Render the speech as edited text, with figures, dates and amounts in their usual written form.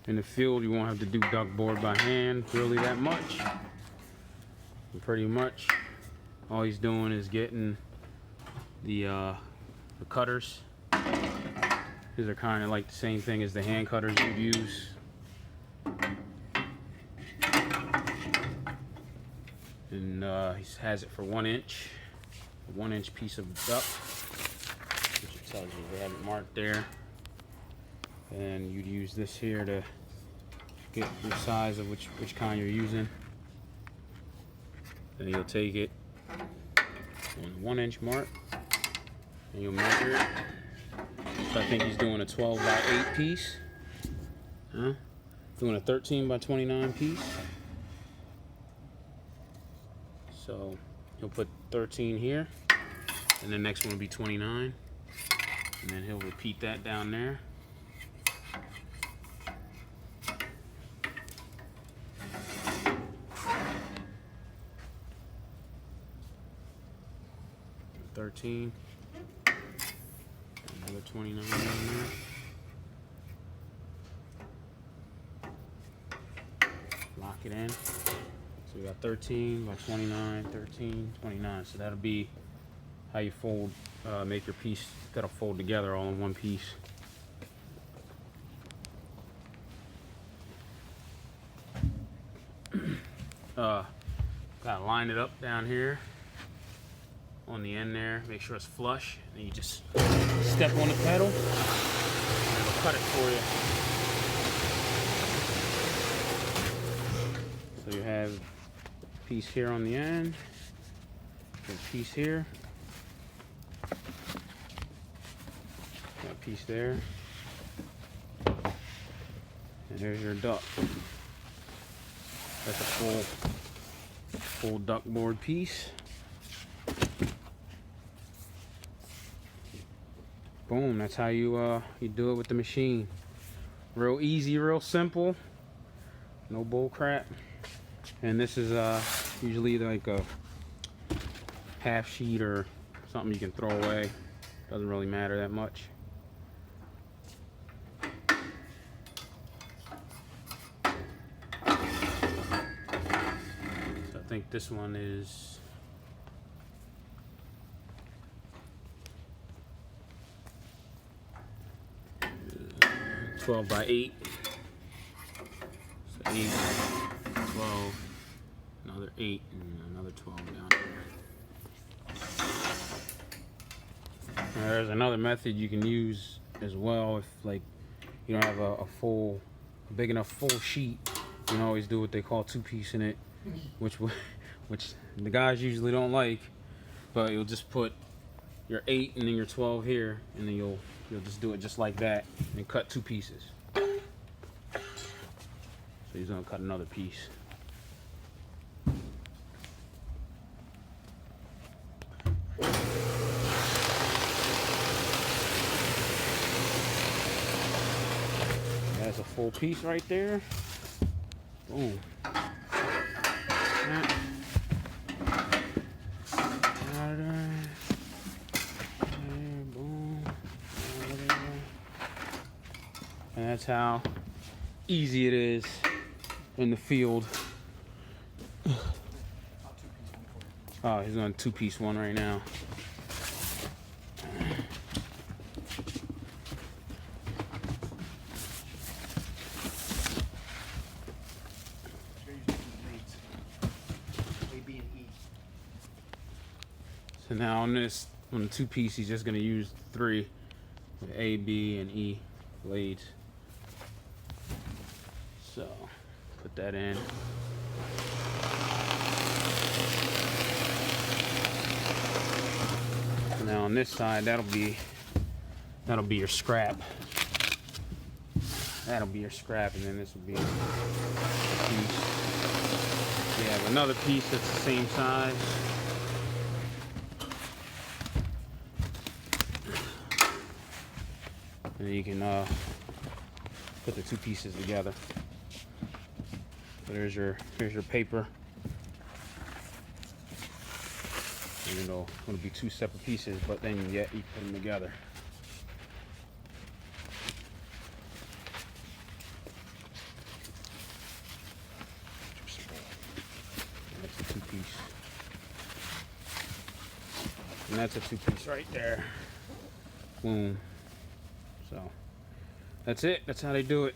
In the field, you won't have to do duct board by hand really that much. And pretty much, all he's doing is getting the cutters. These are kind of like the same thing as the hand cutters you'd use. And he has it for 1 inch, a 1 inch piece of duct, which it tells you they have it marked there. And you'd use this here to get the size of which kind you're using. Then you'll take it on the 1 inch mark and you'll measure it. So I think he's doing a 12 by 8 piece. Doing a 13 by 29 piece. So he'll put 13 here, and the next one will be 29, and then he'll repeat that down there. Another 29 down there. Lock it in. So we got 13 by 29, 13, 29. So that'll be how you fold, make your piece that'll fold together all in one piece. Gotta line it up down here on the end there. Make sure it's flush. And you just step on the pedal and it'll cut it for you. So you have a piece here on the end, a piece here, got a piece there, and there's your duct. That's a full duct board piece. Boom, that's how you do it with the machine. Real easy, real simple, no bull crap. And this is usually like a half sheet or something you can throw away. Doesn't really matter that much. So I think this one is 12 by 8. So 8, 12, another 8, and another 12 down here. Now, there's another method you can use as well if like you don't have a big enough full sheet. You can always do what they call two-piecing it, which the guys usually don't like. But you'll just put your 8 and then your 12 here, and then you'll just do it just like that and cut 2 pieces. So he's gonna cut another piece. That's a full piece right there. Boom. And that's how easy it is in the field. Oh, he's on a 2-piece one right now. So now on the 2-piece, he's just going to use 3 with A, B, and E blades. So put that in. Now on this side, that'll be your scrap. That'll be your scrap, and then this will be a piece. We have another piece that's the same size. And you can put the 2 pieces together. So here's your paper. And it'll be 2 separate pieces, but then yet you put them together. And that's a 2-piece right there. Boom. So that's it. That's how they do it.